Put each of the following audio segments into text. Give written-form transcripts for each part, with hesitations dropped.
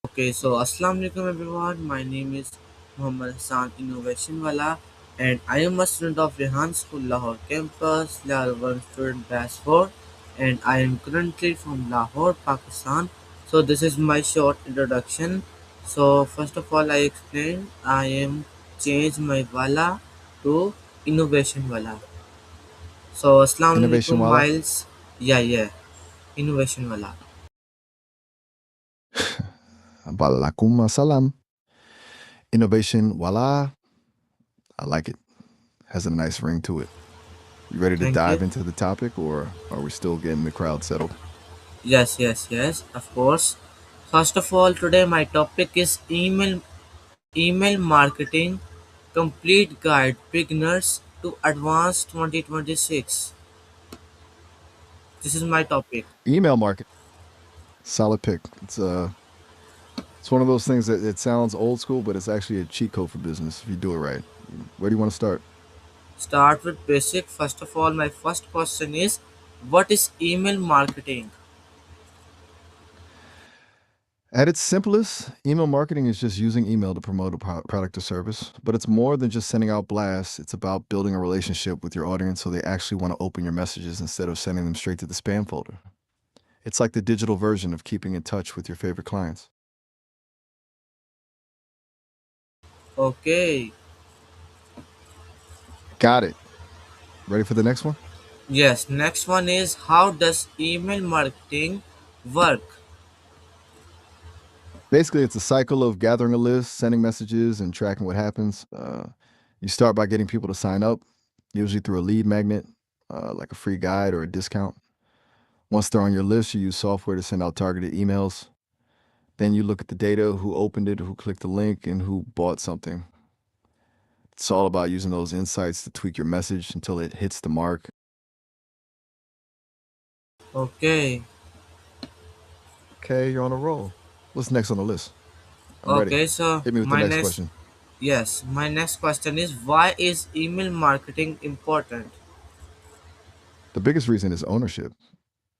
Okay, so Assalamu alaikum everyone. My name is Muhammad Hassan Innovation Wala and I am a student of Rehan School Lahore campus, Level 1 student batch 4 and I am currently from Lahore, Pakistan. So this is my short introduction. So first of all I explain I am change my Wala to Innovation Wala. So Assalamu Innovation alaikum Walla. Miles. Yeah. Innovation Wala. Walakum salam. Innovation Walla. I like it. Has a nice ring to it. You ready to Thank you. dive into the topic, or are we still getting the crowd settled? Yes, of course. First of all, today my topic is email marketing complete guide beginners to advanced 2026. This is my topic. Email market. Solid pick. It's one of those things that it sounds old school, but it's actually a cheat code for business if you do it right. Where do you want to start? Start with basic. First of all, my first question is what is email marketing? At its simplest, email marketing is just using email to promote a product or service, but it's more than just sending out blasts. It's about building a relationship with your audience so they actually want to open your messages instead of sending them straight to the spam folder. It's like the digital version of keeping in touch with your favorite clients. Okay. Got it. Ready for the next one? Yes, next one is how does email marketing work? Basically, it's a cycle of gathering a list, sending messages, and tracking what happens. You start by getting people to sign up, usually through a lead magnet, like a free guide or a discount. Once they're on your list, you use software to send out targeted emails. Then you look at the data, who opened it, who clicked the link, and who bought something. It's all about using those insights to tweak your message until it hits the mark. Okay. Okay, you're on a roll. What's next on the list? I'm ready. Okay, so Hit me with the next question. my next question is why is email marketing important? The biggest reason is ownership.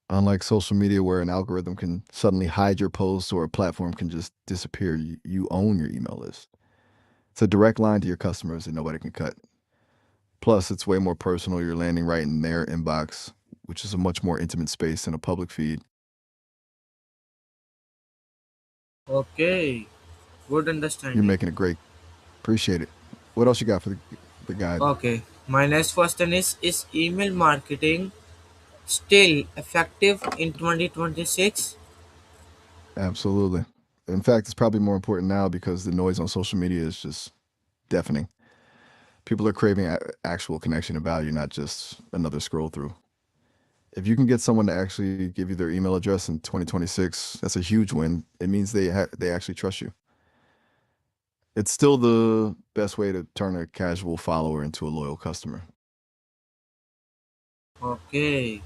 Unlike social media, where an algorithm can suddenly hide your posts or a platform can just disappear, you own your email list. It's a direct line to your customers that nobody can cut. Plus, it's way more personal. You're landing right in their inbox, which is a much more intimate space than a public feed. Okay, good You're understanding. making it great. Appreciate it. What else you got for the guide? Okay, my next question is email marketing still effective in 2026? Absolutely. In fact, it's probably more important now because the noise on social media is just deafening. People are craving actual connection and value, not just another scroll through. If you can get someone to actually give you their email address in 2026, that's a huge win. It means they actually trust you. It's still the best way to turn a casual follower into a loyal customer. Okay,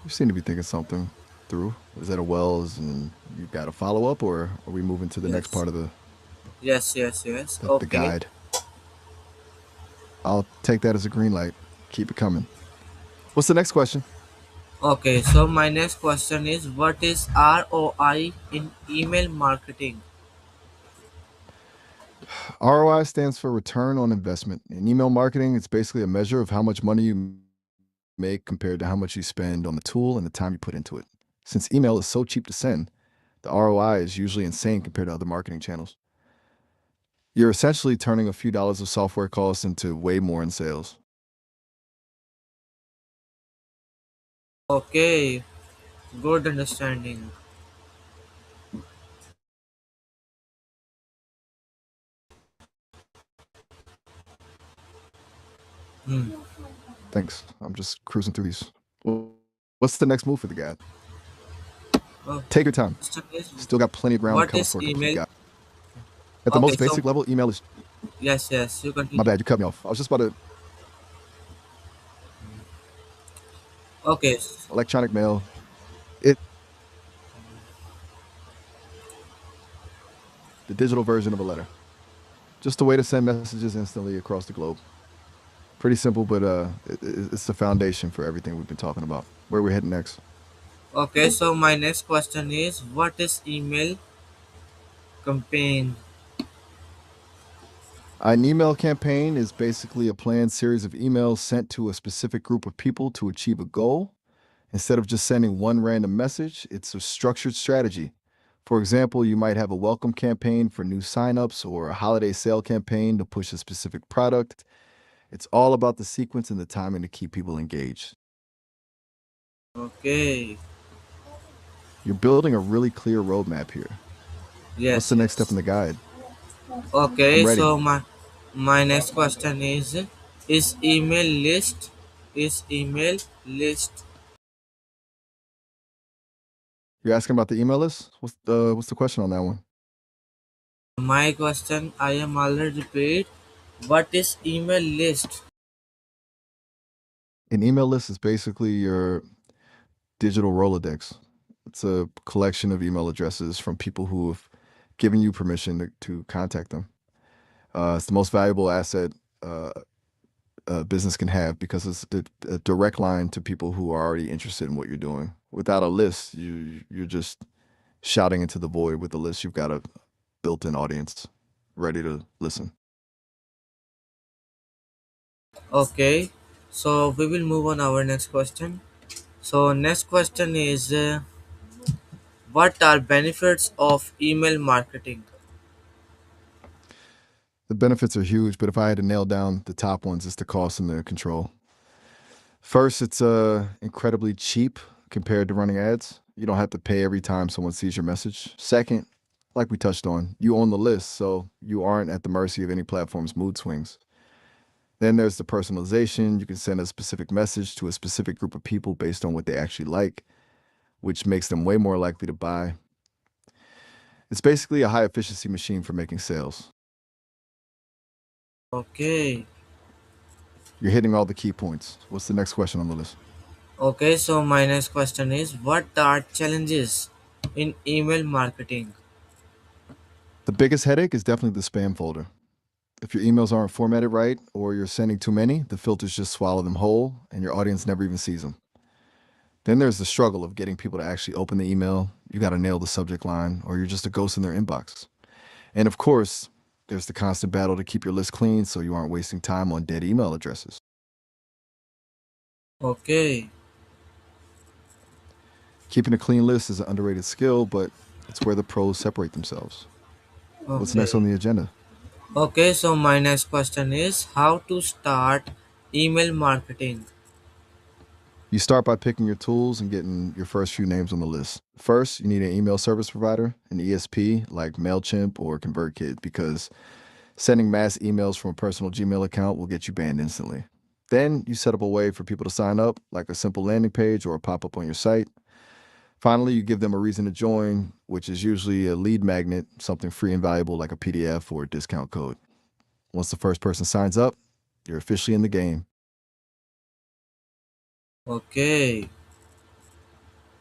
You seem to be thinking something through. Is that a Wells and you got a follow up, or are we moving to the next yes, part of yes. the Okay, guide? I'll take that as a green light. Keep it coming. What's the next question? okay. So my next question is what is ROI in email marketing? ROI stands for return on investment. In email marketing, it's basically a measure of how much money you make compared to how much you spend on the tool and the time you put into it. Since email is so cheap to send, the ROI is usually insane compared to other marketing channels. You're essentially turning a few dollars of software costs into way more in sales. Okay, good understanding. Hmm. Thanks. I'm just cruising through these. Well, what's the next move for the guy? Oh, Take your time. question is Still got plenty of ground to what cover is for a complete email? guide. At the Okay, most so basic level, email is yes, you my continue. bad. You cut me off. I was just about to Okay, electronic mail. It the digital version of a letter. Just a way to send messages instantly across the globe. Pretty simple, but it's the foundation for everything we've been talking about. Where we're heading next? Okay, so my next question is what is email campaign? An email campaign is basically a planned series of emails sent to a specific group of people to achieve a goal. Instead of just sending one random message, it's a structured strategy. For example, you might have a welcome campaign for new signups or a holiday sale campaign to push a specific product. It's all about the sequence and the timing to keep people engaged. Okay. You're building a really clear roadmap here. What's Yes, the next step in yes. the guide? I'm Okay, ready. so my next question is email list is email list. You're asking about the email list? What's the question on that one? My question I am already paid. What is email list? An email list is basically your digital Rolodex. It's a collection of email addresses from people who have given you permission to contact them. It's the most valuable asset uh, a business can have because it's a direct line to people who are already interested in what you're doing. Without a list, you're just shouting into the void. With a list, you've got a built-in audience ready to listen. Okay, so we will move on our next question. So next question is what are benefits of email marketing? The benefits are huge, but if I had to nail down the top ones, it's the cost and the control. First, it's incredibly cheap compared to running ads. You don't have to pay every time someone sees your message. Second, like we touched on, you own the list, so you aren't at the mercy of any platform's mood swings. Then there's the personalization. You can send a specific message to a specific group of people based on what they actually like, which makes them way more likely to buy. It's basically a high efficiency machine for making sales. Okay. You're hitting all the key points. What's the next question on the list? Okay, so my next question is what are challenges in email marketing? The biggest headache is definitely the spam folder. If your emails aren't formatted right or you're sending too many, the filters just swallow them whole and your audience never even sees them. Then there's the struggle of getting people to actually open the email. You got to nail the subject line or you're just a ghost in their inbox. And of course, there's the constant battle to keep your list clean so you aren't wasting time on dead email addresses. Okay. Keeping a clean list is an underrated skill, but it's where the pros separate themselves. What's next on Okay. the agenda? Okay, so my next question is how to start email marketing. You start by picking your tools and getting your first few names on the list. First, you need an email service provider, an ESP like MailChimp or ConvertKit, because sending mass emails from a personal Gmail account will get you banned instantly. Then you set up a way for people to sign up, like a simple landing page or a pop up on your site. Finally, you give them a reason to join, which is usually a lead magnet, something free and valuable like a PDF or a discount code. Once the first person signs up, you're officially in the game. Okay.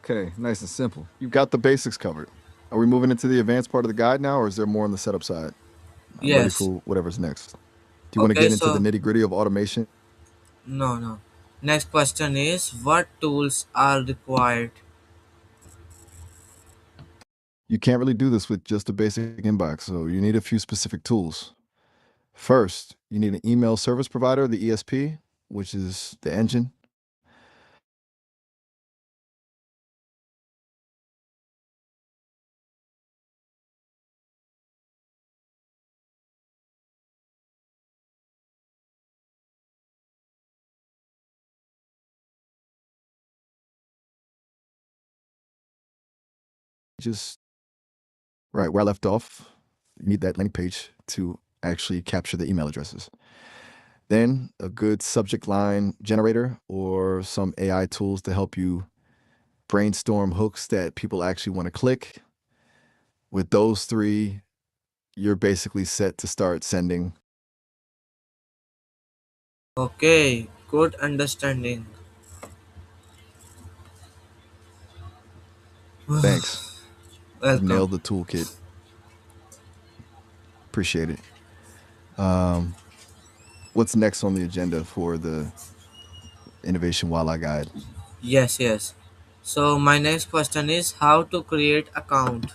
Okay, nice and simple. You've got the basics covered. Are we moving into the advanced part of the guide now, or is there more on the setup side? I'm ready Yes. for whatever's next. Do you want to Okay, get into the so nitty gritty of automation? no. Next question is what tools are required? You can't really do this with just a basic inbox, so you need a few specific tools. First, you need an email service provider, the ESP, which is the engine. Just right where I left off, you need that landing page to actually capture the email addresses. Then a good subject line generator or some AI tools to help you brainstorm hooks that people actually want to click. With those three, you're basically set to start sending. Okay, good understanding. Thanks. You've Welcome. nailed the toolkit. Appreciate it. Um, what's next on the agenda for the Innovation Wildlife Guide? Yes, yes. So my next question is how to create account.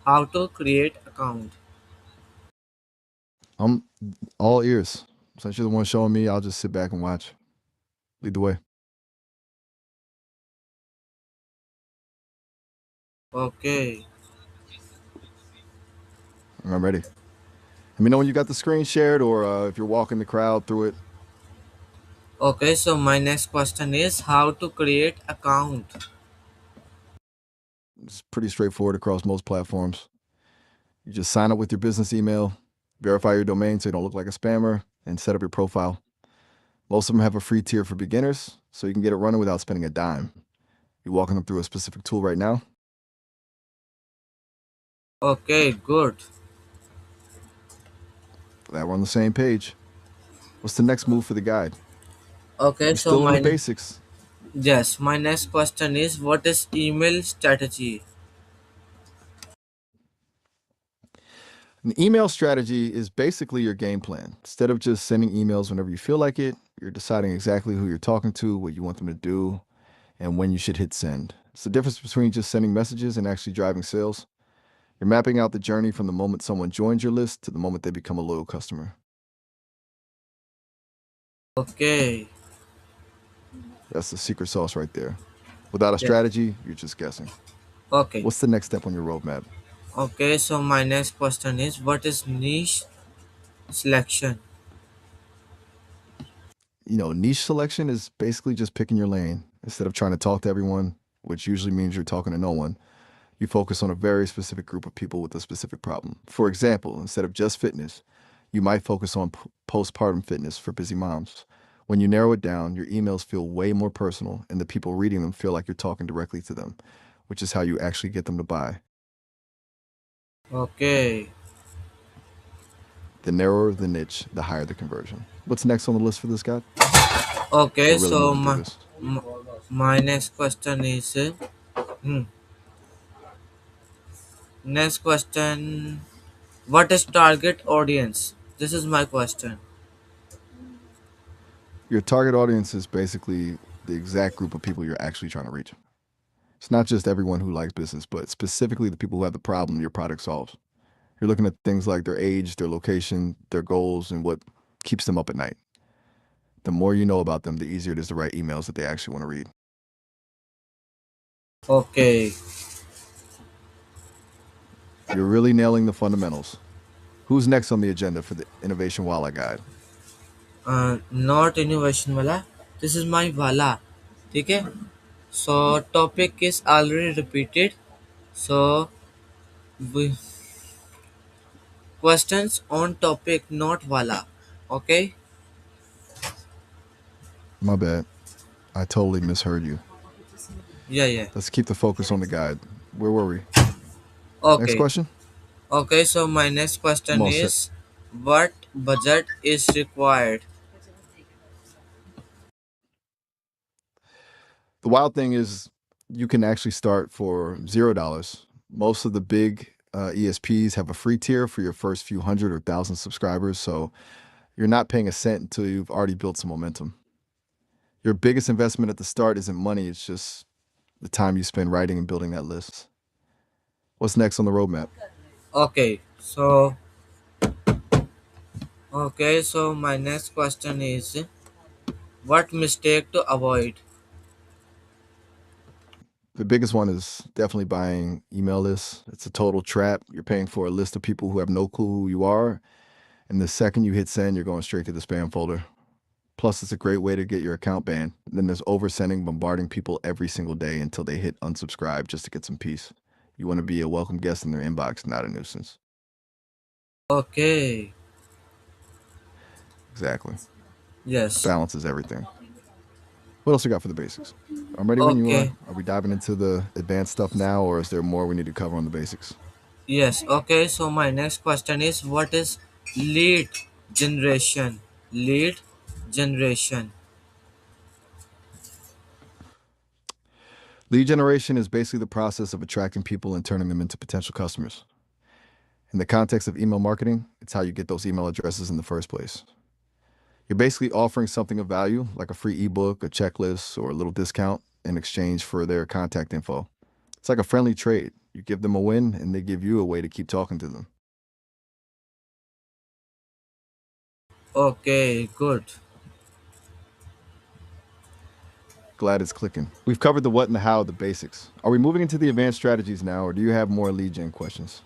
How to create account. I'm all ears. Since you're the one showing me, I'll just sit back and watch. Lead the way. Okay. I'm ready. Let me know when you got the screen shared or if you're walking the crowd through it. Okay, so my next question is how to create account. It's pretty straightforward across most platforms. You just sign up with your business email, verify your domain so you don't look like a spammer, and set up your profile. Most of them have a free tier for beginners, so you can get it running without spending a dime. You walking them through a specific tool right now? Okay, good. Glad we're on the same page. What's the next move for the guide? Okay, We're so still in the my basics. yes, my next question is what is email strategy? An email strategy is basically your game plan. Instead of just sending emails whenever you feel like it, you're deciding exactly who you're talking to, what you want them to do, and when you should hit send. It's the difference between just sending messages and actually driving sales. You're mapping out the journey from the moment someone joins your list to the moment they become a loyal customer. Okay. That's the secret sauce right there. Without a Yeah. strategy, you're just guessing. Okay. What's the next step on your roadmap? Okay, so my next question is what is niche selection? Niche selection is basically just picking your lane. Instead of trying to talk to everyone, which usually means you're talking to no one, you focus on a very specific group of people with a specific problem. For example, instead of just fitness, you might focus on postpartum fitness for busy moms. When you narrow it down, your emails feel way more personal, and the people reading them feel like you're talking directly to them, which is how you actually get them to buy. Okay. The narrower the niche, the higher the conversion. What's next on the list for this guy? Okay, We're really so moving through my this. m- my next question is hmm, next question what is target audience? This is my question. Your target audience is basically the exact group of people you're actually trying to reach. It's not just everyone who likes business, but specifically the people who have the problem your product solves. You're looking at things like their age, their location, their goals, and what keeps them up at night. The more you know about them, the easier it is to write emails that they actually want to read. Okay. You're really nailing the fundamentals. Who's next on the agenda for the Innovation Walla Guide? Not innovation वाला. This is my वाला. ठीक है? So topic is already repeated. So we, questions on topic not wala. Okay? My bad. I totally misheard you. Yeah, yeah. Let's keep the focus on the guide. Where were we? Next Okay. question? Okay, so my next I'm question all set. is what budget is required? The wild thing is you can actually start for $0. Most of the big ESPs have a free tier for your first few hundred or thousand subscribers, so you're not paying a cent until you've already built some momentum. Your biggest investment at the start isn't money, it's just the time you spend writing and building that list. What's next on the roadmap? Okay, so my next question is what mistake to avoid? The biggest one is definitely buying email lists. It's a total trap. You're paying for a list of people who have no clue who you are. And the second you hit send, you're going straight to the spam folder. Plus, it's a great way to get your account banned. Then there's oversending, bombarding people every single day until they hit unsubscribe just to get some peace. You want to be a welcome guest in their inbox, not a nuisance. Okay. Exactly. Yes. Balance is everything. What else we got for the basics? I'm ready when you are. Okay. Are we diving into the advanced stuff now, or is there more we need to cover on the basics? Yes. Okay, so my next question is what is lead generation? Lead generation. Lead generation is basically the process of attracting people and turning them into potential customers. In the context of email marketing, it's how you get those email addresses in the first place. You're basically offering something of value, like a free ebook, a checklist, or a little discount, in exchange for their contact info. It's like a friendly trade. You give them a win, and they give you a way to keep talking to them. Okay, good. Glad it's clicking. We've covered the what and the how, the basics. Are we moving into the advanced strategies now, or do you have more lead gen questions?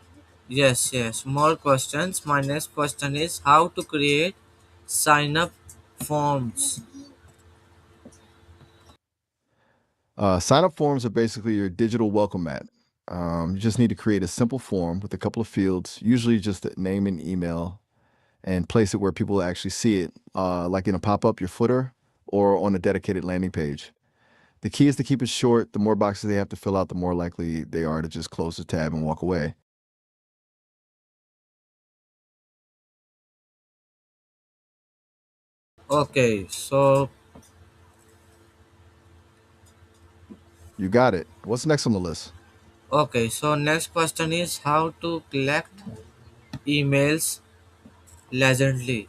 Yes, yes. More questions. My next question is how to create sign up forms. Sign up forms are basically your digital welcome mat. You just need to create a simple form with a couple of fields, usually just a name and email, and place it where people actually see it, like in a pop up, your footer, or on a dedicated landing page. The key is to keep it short. The more boxes they have to fill out, the more likely they are to just close the tab and walk away. Okay, so You got it. What's next on the list? next question is how to collect emails legally.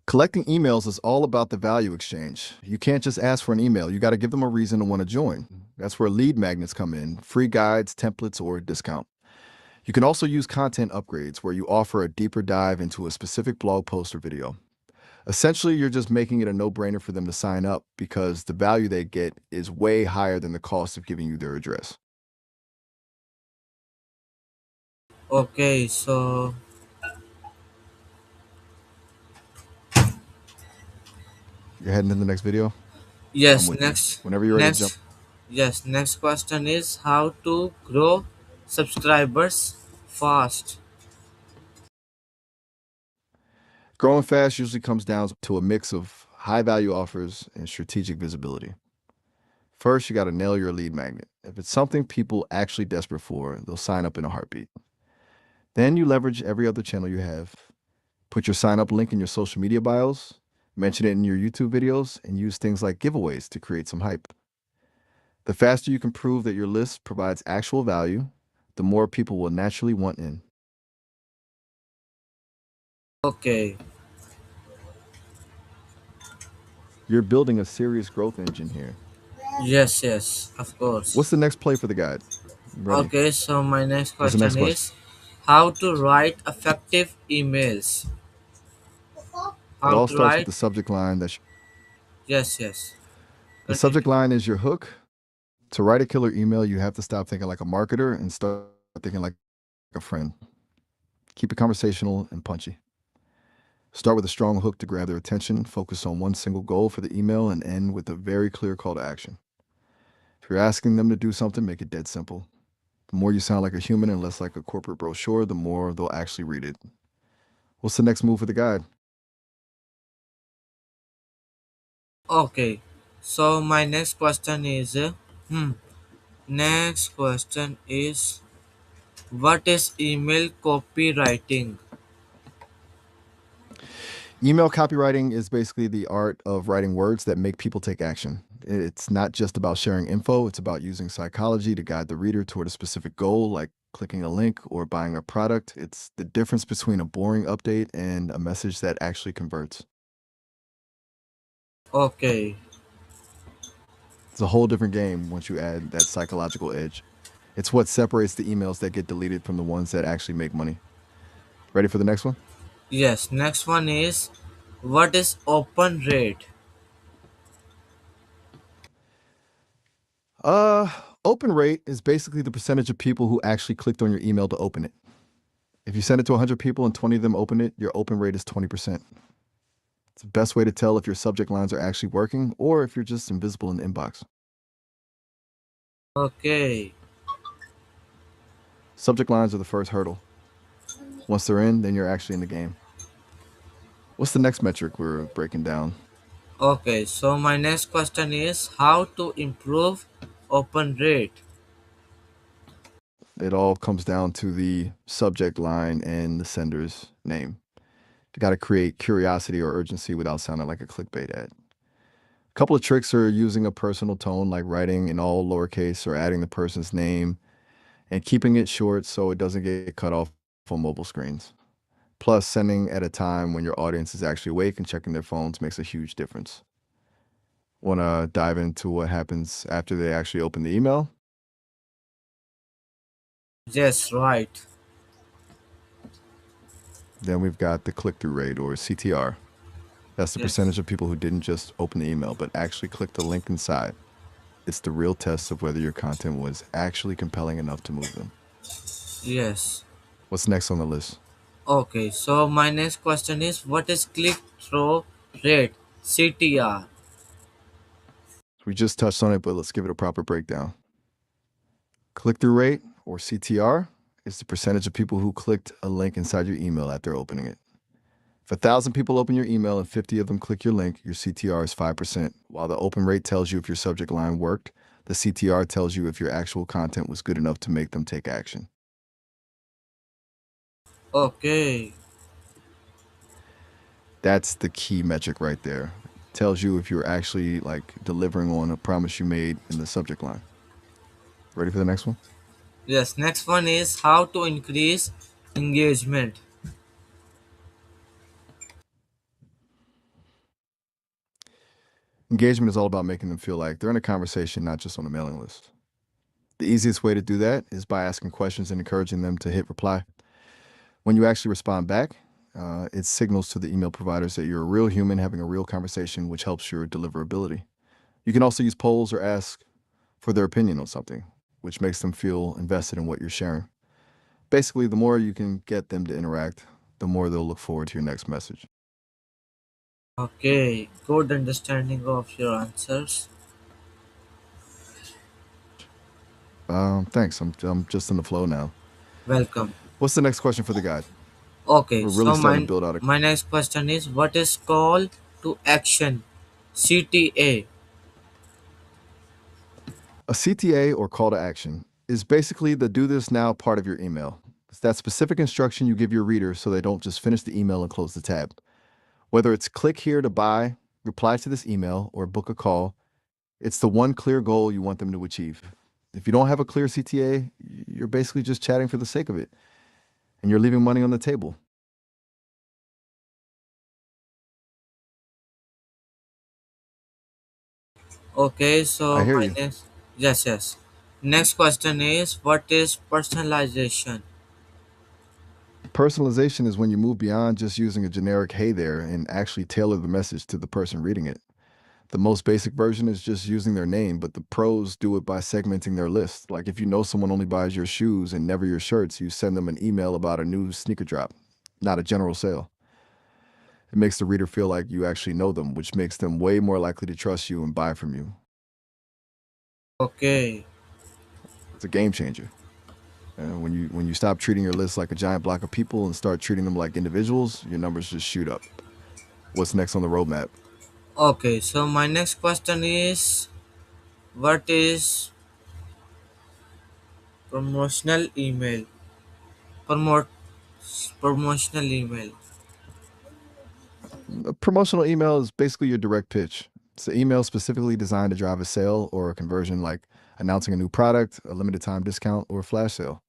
Collecting emails is all about the value exchange. You can't just ask for an email. You got to give them a reason to want to join. That's where lead magnets come in, free guides, templates, or a discount. You can also use content upgrades where you offer a deeper dive into a specific blog post or video. Essentially, you're just making it a no brainer for them to sign up because the value they get is way higher than the cost of giving you their address. Okay, so You're heading to the next video? I'm yes, with you. next Whenever you're ready to jump. next yes, next question is how to grow subscribers fast. Growing fast usually comes down to a mix of high value offers and strategic visibility. First, you got to nail your lead magnet. If it's something people actually desperate for, they'll sign up in a heartbeat. Then you leverage every other channel you have. Put your sign up link in your social media bios, mention it in your YouTube videos, and use things like giveaways to create some hype. The faster you can prove that your list provides actual value, the more people will naturally want in. Okay. You're building a serious growth engine here. Yes, yes, of course. What's the next play for the guide? I'm ready. Okay, so my next What's the next question question? is how to write effective emails. It How all to starts with write? the subject line. Yes, yes. The Continue. subject line is your hook. To write a killer email, you have to stop thinking like a marketer and start thinking like a friend. Keep it conversational and punchy. Start with a strong hook to grab their attention, focus on one single goal for the email, and end with a very clear call to action. If you're asking them to do something, make it dead simple. The more you sound like a human and less like a corporate brochure, the more they'll actually read it. What's the next move for the guide? Okay, so my next question is next question is what is email copywriting? Email copywriting is basically the art of writing words that make people take action. It's not just about sharing info, it's about using psychology to guide the reader toward a specific goal, like clicking a link or buying a product. It's the difference between a boring update and a message that actually converts. Okay, It's a whole different game once you add that psychological edge. It's what separates the emails that get deleted from the ones that actually make money. Ready for the next one? yes, next one is what is open rate? Uh, Open rate is basically the percentage of people who actually clicked on your email to open it. If you send it to 100 people and 20 of them open it, your open rate is 20%. It's the best way to tell if your subject lines are actually working or if you're just invisible in the inbox. Okay, Subject lines are the first hurdle. Once they're in, then you're actually in the game. What's the next metric we're breaking down? okay, so my next question is how to improve open rate? It all comes down to the subject line and the sender's name. You got to create curiosity or urgency without sounding like a clickbait ad. A couple of tricks are using a personal tone, like writing in all lowercase or adding the person's name and keeping it short so it doesn't get cut off on mobile screens. Plus, sending at a time when your audience is actually awake and checking their phones makes a huge difference. Want to dive into what happens after they actually open the email? Yes, right. Then we've got the click through rate, or CTR. That's the Yes. percentage of people who didn't just open the email, but actually click the link inside. It's the real test of whether your content was actually compelling enough to move them. Yes. What's next on the list? Okay, so my next question is what is click through rate? CTR. We just touched on it, but let's give it a proper breakdown. Click through rate, or CTR, is the percentage of people who clicked a link inside your email after opening it. If 1,000 people open your email and 50 of them click your link, your CTR is 5%. While the open rate tells you if your subject line worked, the CTR tells you if your actual content was good enough to make them take action. Okay. That's the key metric right there. It tells you if you're actually like delivering on a promise you made in the subject line. Ready for the next one? Yes, next one is how to increase engagement. Engagement is all about making them feel like they're in a conversation, not just on a mailing list. The easiest way to do that is by asking questions and encouraging them to hit reply. When you actually respond back, it signals to the email providers that you're a real human having a real conversation, which helps your deliverability. You can also use polls or ask for their opinion on something, which makes them feel invested in what you're sharing. Basically, the more you can get them to interact, the more they'll look forward to your next message. Okay, good understanding of your answers. Thanks. I'm just in the flow now. Welcome. What's the next question for the guide? Okay, We're really so starting to my build out my next question is what is call to action? CTA. a CTA, or call to action, is basically the do this now part of your email. It's that specific instruction you give your reader so they don't just finish the email and close the tab. Whether it's click here to buy, reply to this email, or book a call, it's the one clear goal you want them to achieve. If you don't have a clear CTA, you're basically just chatting for the sake of it, and you're leaving money on the table. Okay, I so hear my you. next yes. Next question is what is personalization? Personalization is when you move beyond just using a generic hey there and actually tailor the message to the person reading it. The most basic version is just using their name, but the pros do it by segmenting their list. Like if you know someone only buys your shoes and never your shirts, you send them an email about a new sneaker drop, not a general sale. It makes the reader feel like you actually know them, which makes them way more likely to trust you and buy from you. Okay. It's a game changer. And when you stop treating your list like a giant block of people and start treating them like individuals, your numbers just shoot up. What's next on the roadmap? Okay, so my next question is what is promotional email? Promote promotional email. A promotional email is basically your direct pitch. It's an email specifically designed to drive a sale or a conversion, like announcing a new product, a limited time discount, or a flash sale.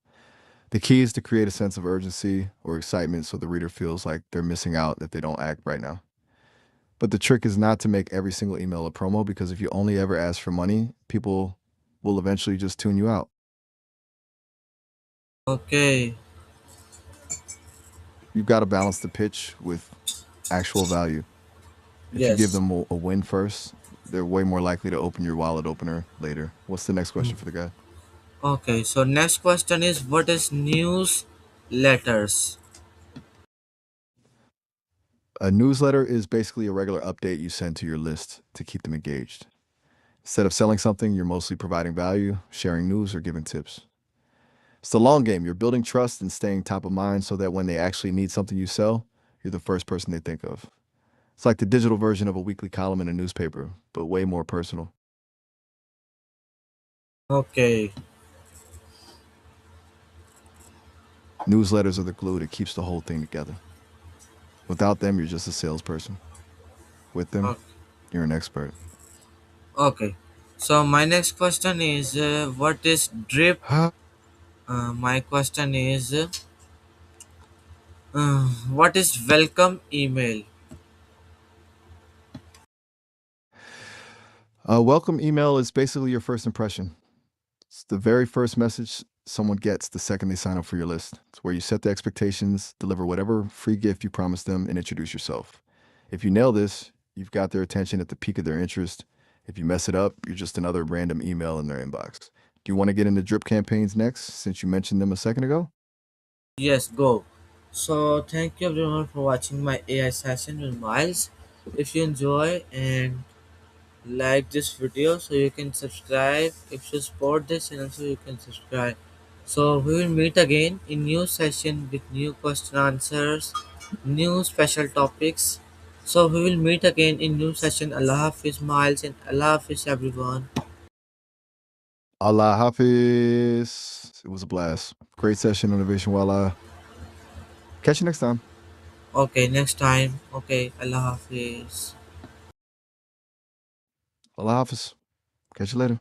The key is to create a sense of urgency or excitement so the reader feels like they're missing out if they don't act right now. But the trick is not to make every single email a promo, because if you only ever ask for money, people will eventually just tune you out. Okay. You've got to balance the pitch with actual value. If you give Yes. them a win first, they're way more likely to open your wallet opener later. What's the next question for the guy? Okay, so next question is what is newsletters? A newsletter is basically a regular update you send to your list to keep them engaged. Instead of selling something, you're mostly providing value, sharing news, or giving tips. It's the long game. You're building trust and staying top of mind so that when they actually need something you sell, you're the first person they think of. It's like the digital version of a weekly column in a newspaper, but way more personal. Okay. Newsletters are the glue that keeps the whole thing together. Without them, you're just a salesperson. With them, Okay. you're an expert. Okay. So my next question is what is drip? My question is what is welcome email? A welcome email is basically your first impression. It's the very first message someone gets the second they sign up for your list. It's where you set the expectations, deliver whatever free gift you promised them, and introduce yourself. If you nail this, you've got their attention at the peak of their interest. If you mess it up, you're just another random email in their inbox. Do you want to get into drip campaigns next, since you mentioned them a second ago? Yes, go. So thank you everyone for watching my AI session with Miles. If you enjoy and like this video, so you can subscribe. If you support this channel, so you can subscribe. So we will meet again in new session with new question answers, new special topics. So we will meet again in new session. Allah Hafiz Miles and Allah Hafiz everyone. Allah Hafiz. It was a blast. Great session, Innovation Walla. Catch you next time. Okay, next time. Okay, Allah Hafiz. Allah Hafiz. Catch you later.